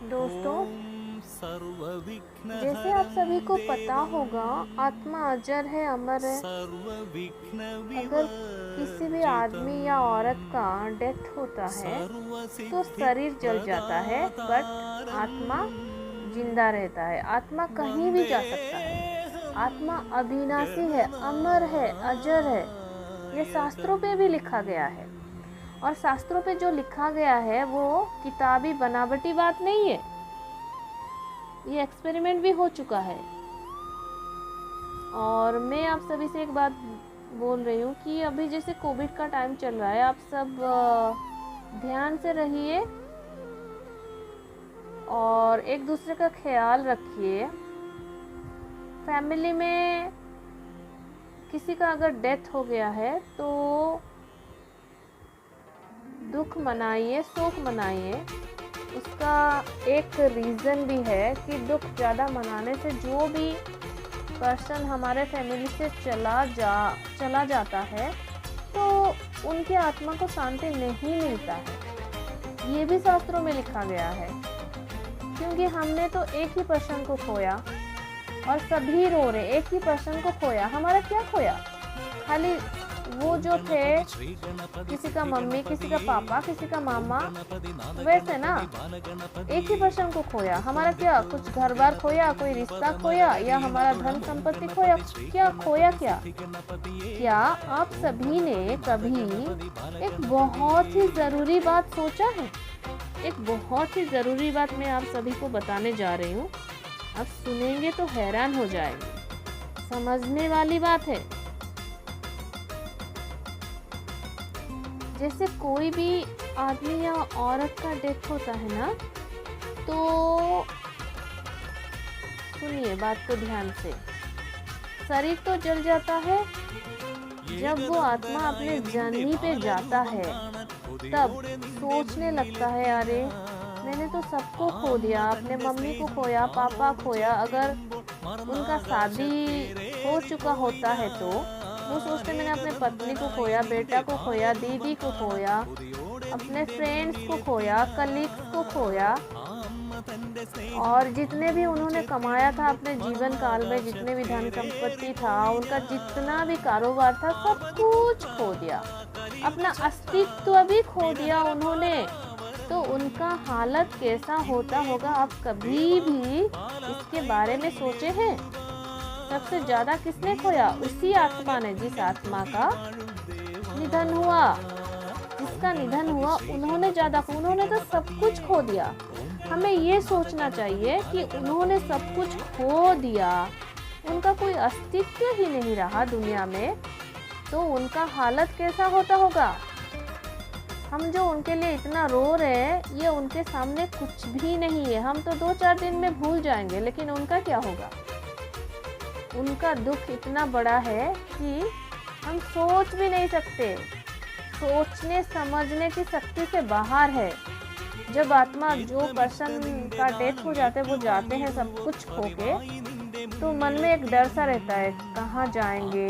दोस्तों, जैसे आप सभी को पता होगा, आत्मा अजर है, अमर है। अगर किसी भी आदमी या औरत का डेथ होता है तो शरीर जल जाता है, बट आत्मा जिंदा रहता है। आत्मा कहीं भी जा सकता है। आत्मा अविनाशी है, अमर है, अजर है। ये शास्त्रों पे भी लिखा गया है, और शास्त्रों पे जो लिखा गया है वो किताबी बनावटी बात नहीं है। ये एक्सपेरिमेंट भी हो चुका है। और मैं आप सभी से एक बात बोल रही हूँ कि अभी जैसे कोविड का टाइम चल रहा है, आप सब ध्यान से रहिए और एक दूसरे का ख्याल रखिए। फैमिली में किसी का अगर डेथ हो गया है तो दुख मनाइए, शोक मनाइए। उसका एक रीज़न भी है कि दुख ज़्यादा मनाने से जो भी पर्सन हमारे फैमिली से चला जाता है तो उनकी आत्मा को शांति नहीं मिलता है। ये भी शास्त्रों में लिखा गया है, क्योंकि हमने तो एक ही पर्सन को खोया और सभी रो रहे। एक ही पर्सन को खोया, हमारा क्या खोया? खाली वो जो थे, किसी का मम्मी, किसी का पापा, किसी का मामा, वैसे ना एक ही पर्सन को खोया। हमारा क्या? कुछ घर बार खोया, कोई रिश्ता खोया, या हमारा धन संपत्ति खोया? क्या खोया? क्या आप सभी ने कभी एक बहुत ही जरूरी बात सोचा है? एक बहुत ही जरूरी बात मैं आप सभी को बताने जा रही हूँ। आप सुनेंगे तो हैरान हो जाएंगे। समझने वाली बात है। जैसे कोई भी आदमी या औरत का डेथ होता है ना, तो सुनिए बात को ध्यान से। शरीर तो जल जाता है। जब वो आत्मा अपने जर्नी पे जाता है तब सोचने लगता है, अरे मैंने तो सबको खो दिया। अपने मम्मी को खोया, पापा खोया। अगर उनका शादी हो चुका होता है तो वो सोचते मैंने अपने पत्नी को खोया, बेटा को खोया, दीदी को खोया, अपने फ्रेंड्स को खोया, कलीग्स को खोया, और जितने भी उन्होंने कमाया था अपने जीवन काल में, जितने भी धन संपत्ति था, उनका जितना भी कारोबार था, सब कुछ खो दिया। अपना अस्तित्व भी खो दिया उन्होंने। तो उनका हालत कैसा होता होगा? आप कभी भी इसके बारे में सोचे हैं? सबसे ज्यादा किसने खोया? उसी आत्मा ने, जिस आत्मा का निधन हुआ। जिसका निधन हुआ उन्होंने उन्होंने तो सब कुछ खो दिया। हमें ये सोचना चाहिए कि उन्होंने सब कुछ खो दिया, उनका कोई अस्तित्व ही नहीं रहा दुनिया में, तो उनका हालत कैसा होता होगा? हम जो उनके लिए इतना रो रहे हैं, ये उनके सामने कुछ भी नहीं है। हम तो 2-4 दिन में भूल जाएंगे, लेकिन उनका क्या होगा? उनका दुख इतना बड़ा है कि हम सोच भी नहीं सकते। सोचने समझने की शक्ति से बाहर है। जब आत्मा, जो पर्सन का डेथ हो जाते हैं, वो जाते हैं सब कुछ खो के, तो मन में एक डर सा रहता है, कहाँ जाएंगे?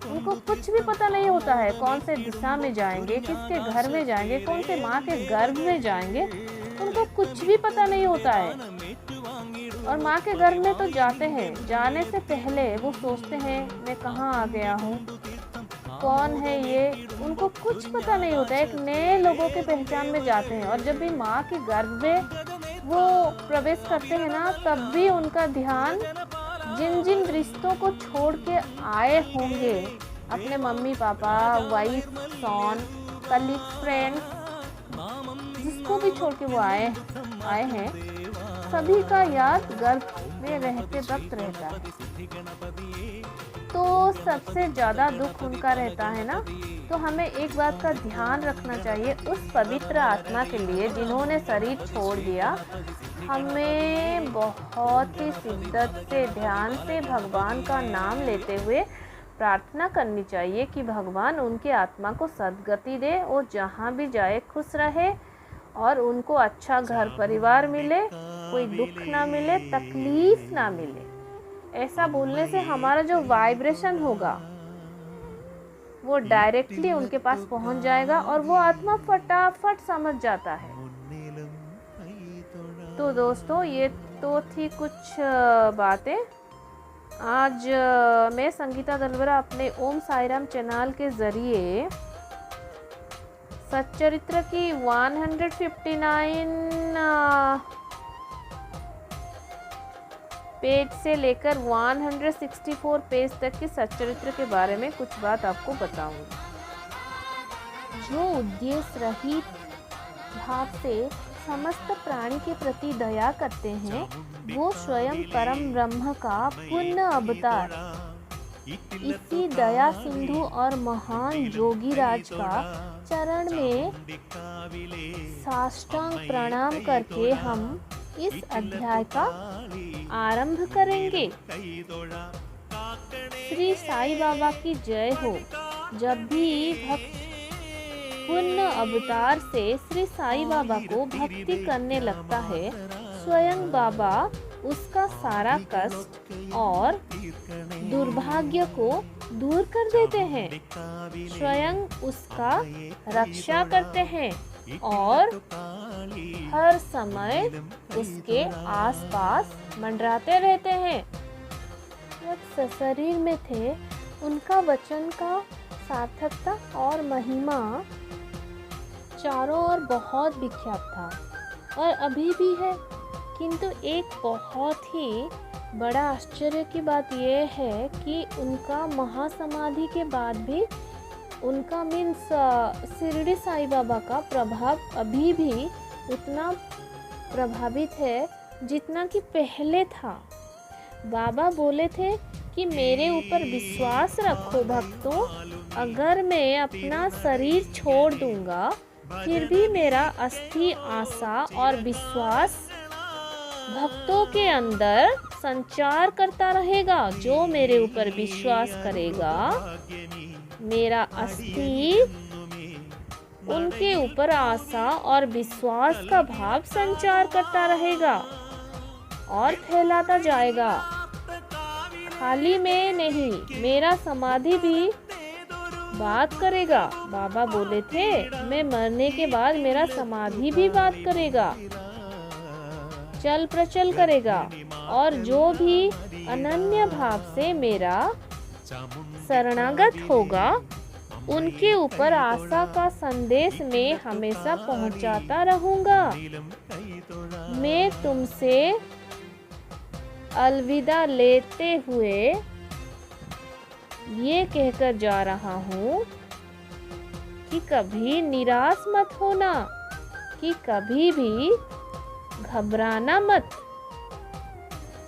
उनको कुछ भी पता नहीं होता है। कौन से दिशा में जाएंगे, किसके घर में जाएंगे, कौन से माँ के गर्भ में जाएंगे, उनको कुछ भी पता नहीं होता है। और माँ के गर्भ में तो जाते हैं, जाने से पहले वो सोचते हैं मैं कहाँ आ गया हूँ, कौन है ये, उनको कुछ पता नहीं होता है। एक नए लोगों के पहचान में जाते हैं। और जब भी माँ के गर्भ में वो प्रवेश करते हैं ना, तब भी उनका ध्यान जिन जिन रिश्तों को छोड़ के आए होंगे, अपने mummy papa, wife, sworn, colleague, friends, जिसको भी छोड़ के वो आए हैं, सभी का याद गर्भ में रहते वक्त रहता है। तो सबसे ज़्यादा दुख उनका रहता है ना। तो हमें एक बात का ध्यान रखना चाहिए, उस पवित्र आत्मा के लिए जिन्होंने शरीर छोड़ दिया, हमें बहुत ही शिद्दत से, ध्यान से भगवान का नाम लेते हुए प्रार्थना करनी चाहिए कि भगवान उनके आत्मा को सद्गति दे, वो जहाँ भी जाए खुश रहे और उनको अच्छा घर परिवार मिले, कोई दुख ना मिले, तकलीफ ना मिले। ऐसा बोलने से हमारा जो वाइब्रेशन होगा वो डायरेक्टली उनके पास पहुंच जाएगा और वो आत्मा फटाफट समझ जाता है। तो दोस्तों ये तो थी कुछ बातें। आज मैं संगीता दलवरा अपने ओम साईराम चैनल के ज़रिए सच्चरित्र की 159 पेज से लेकर 164 पेज तक के सच्चरित्र के बारे में कुछ बात आपको बताऊंगी। जो उद्देश्य रहित भाव से समस्त प्राणी के प्रति दया करते हैं, वो स्वयं परम ब्रह्म का पुण्य अवतार। इसी दया सिंधु और महान जोगीराज का चरण में साष्टांग प्रणाम करके हम इस अध्याय का आरंभ करेंगे। श्री साईं बाबा की जय हो। जब भी भक्त पुण्य अवतार से श्री साईं बाबा को भक्ति करने लगता है, स्वयं बाबा उसका सारा कष्ट और दुर्भाग्य को दूर कर देते हैं, स्वयं उसका रक्षा करते हैं और हर समय उसके आसपास मंडराते रहते हैं। जब सशरीर में थे, उनका वचन का सार्थकता और महिमा चारों ओर बहुत विख्यात था और अभी भी है। किंतु एक बहुत ही बड़ा आश्चर्य की बात यह है कि उनका महासमाधि के बाद भी उनका मीन्स शिरडी साईं बाबा का प्रभाव अभी भी उतना प्रभावित है जितना कि पहले था। बाबा बोले थे कि मेरे ऊपर विश्वास रखो भक्तों, अगर मैं अपना शरीर छोड़ दूंगा फिर भी मेरा अस्थि आशा और विश्वास भक्तों के अंदर संचार करता रहेगा। जो मेरे ऊपर विश्वास करेगा, मेरा अस्थि उनके ऊपर आशा और विश्वास का भाव संचार करता रहेगा और फैलाता जाएगा। खाली में नहीं, मेरा समाधि भी बात करेगा। बाबा बोले थे, मैं मरने के बाद मेरा समाधि भी बात करेगा, चल प्रचल करेगा और जो भी अनन्य भाव से मेरा शरणागत होगा, उनके ऊपर आशा का संदेश मैं हमेशा पहुंचाता रहूंगा। मैं तुमसे अलविदा लेते हुए ये कहकर जा रहा हूँ कि कभी निराश मत होना, कि कभी भी घबराना मत।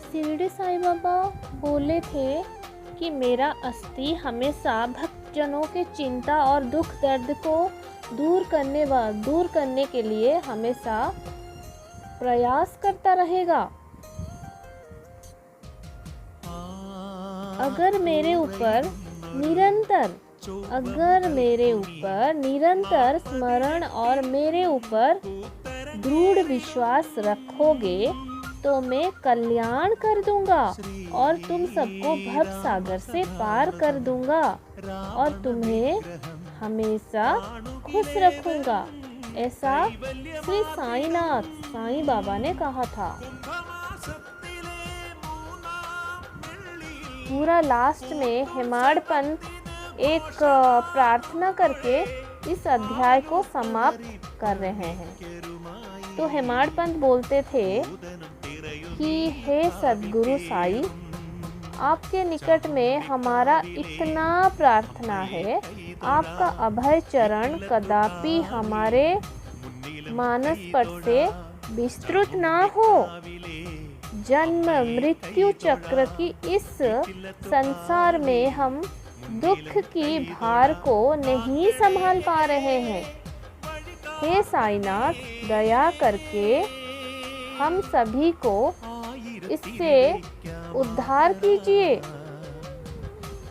शिरडी साईं बाबा बोले थे कि मेरा अस्थि हमेशा भक्तजनों के चिंता और दुख दर्द को दूर करने के लिए हमेशा प्रयास करता रहेगा। अगर मेरे ऊपर निरंतर स्मरण और मेरे ऊपर दृढ़ विश्वास रखोगे तो मैं कल्याण कर दूंगा और तुम सबको भव सागर से पार कर दूंगा और तुम्हें हमेशा खुश रखूंगा। ऐसा श्री साईं बाबा ने कहा था। पूरा लास्ट में हेमाड पंत एक प्रार्थना करके इस अध्याय को समाप्त कर रहे हैं। तो हेमाड पंत बोलते थे कि हे सद्गुरु साईं, आपके निकट में हमारा इतना प्रार्थना है, आपका अभय चरण कदापि हमारे मानस पट से विस्तृत ना हो। जन्म मृत्यु चक्र की इस संसार में हम दुख की भार को नहीं संभाल पा रहे हैं। हे साईनाथ, दया करके हम सभी को इससे उद्धार कीजिए।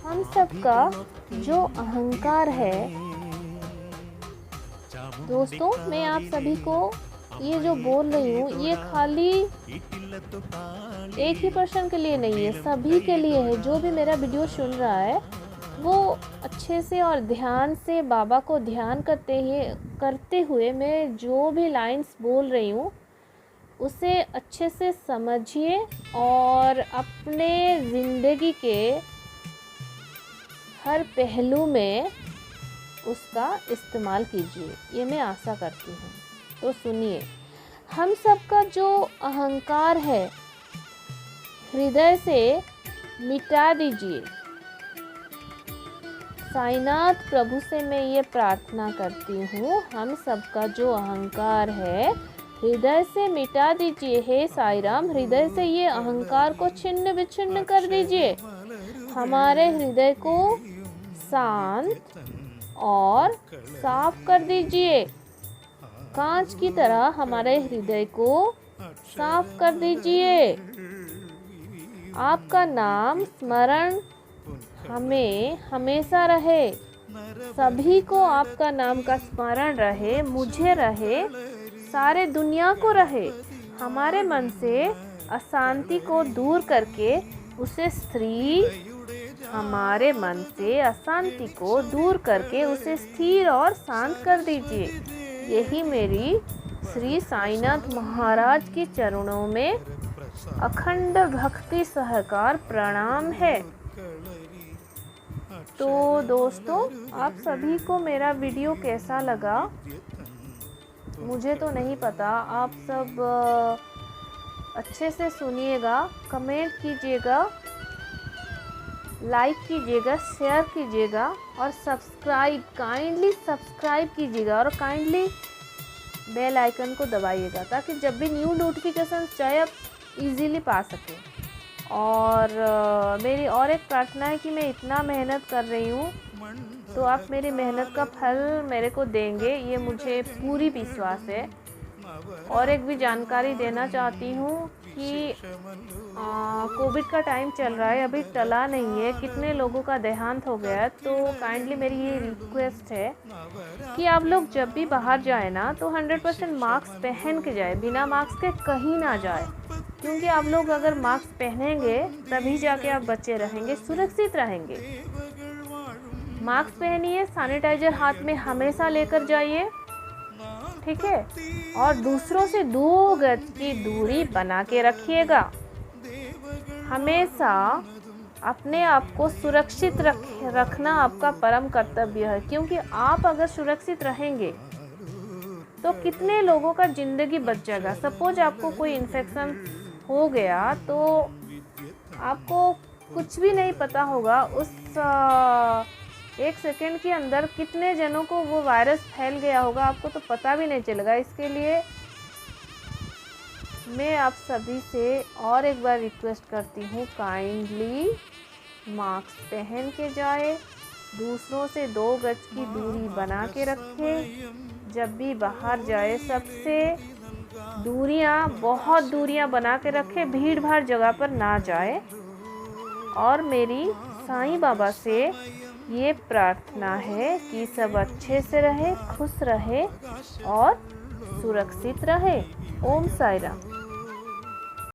हम सबका जो अहंकार है, दोस्तों मैं आप सभी को ये जो बोल रही हूँ, ये खाली एक ही पर्सन के लिए नहीं है, सभी के लिए है। जो भी मेरा वीडियो सुन रहा है वो अच्छे से और ध्यान से बाबा को ध्यान करते हुए मैं जो भी लाइंस बोल रही हूँ, उसे अच्छे से समझिए और अपने ज़िंदगी के हर पहलू में उसका इस्तेमाल कीजिए, ये मैं आशा करती हूँ। तो सुनिए, हम सबका जो अहंकार है हृदय से मिटा दीजिए। साईनाथ प्रभु से मैं ये प्रार्थना करती हूँ, हम सबका जो अहंकार है हृदय से मिटा दीजिए। हे साईं राम, हृदय से ये अहंकार को छिन्न विच्छिन्न कर दीजिए। हमारे हृदय को शांत और साफ कर दीजिए। कांच की तरह हमारे हृदय को साफ कर दीजिए। आपका नाम स्मरण हमें हमेशा रहे। सभी को आपका नाम का स्मरण रहे, मुझे रहे, सारे दुनिया को रहे। हमारे मन से अशांति को दूर करके उसे हमारे मन से अशांति को दूर करके उसे स्थिर और शांत कर दीजिए। यही मेरी श्री साईनाथ महाराज के चरणों में अखंड भक्ति सहकार प्रणाम है। तो दोस्तों, आप सभी को मेरा वीडियो कैसा लगा मुझे तो नहीं पता। आप सब अच्छे से सुनिएगा, कमेंट कीजिएगा, लाइक कीजिएगा, शेयर कीजिएगा और काइंडली सब्सक्राइब कीजिएगा और काइंडली बेल आइकन को दबाइएगा ताकि जब भी न्यू नोटिफिकेशन चाहे आप इजीली पा सकें। और मेरी और एक प्रार्थना है कि मैं इतना मेहनत कर रही हूँ तो आप मेरी मेहनत का फल मेरे को देंगे, ये मुझे पूरी विश्वास है। और एक भी जानकारी देना चाहती हूँ कि कोविड का टाइम चल रहा है, अभी टला नहीं है, कितने लोगों का देहांत हो गया है। तो काइंडली मेरी ये रिक्वेस्ट है कि आप लोग जब भी बाहर जाए ना तो 100% मास्क पहन के जाए, बिना मास्क के कहीं ना जाए। क्योंकि आप लोग अगर मास्क पहनेंगे तभी जाके आप बचे रहेंगे, सुरक्षित रहेंगे। मास्क पहनिए, सैनिटाइजर हाथ में हमेशा लेकर जाइए, ठीक है। और दूसरों से 2 गज की दूरी बना के रखिएगा। हमेशा अपने आप को सुरक्षित रखना आपका परम कर्तव्य है। क्योंकि आप अगर सुरक्षित रहेंगे तो कितने लोगों का ज़िंदगी बच जाएगा। सपोज आपको कोई इन्फेक्शन हो गया तो आपको कुछ भी नहीं पता होगा, उस 1 सेकंड के अंदर कितने जनों को वो वायरस फैल गया होगा, आपको तो पता भी नहीं चलेगा। इसके लिए मैं आप सभी से और एक बार रिक्वेस्ट करती हूँ, काइंडली मास्क पहन के जाए, दूसरों से 2 गज की दूरी बना के रखें। जब भी बाहर जाए सबसे बहुत दूरियां बना के रखें, भीड़ भाड़ जगह पर ना जाए। और मेरी साईं बाबा से ये प्रार्थना है कि सब अच्छे से रहे, खुश रहे और सुरक्षित रहे। ओम साईं राम।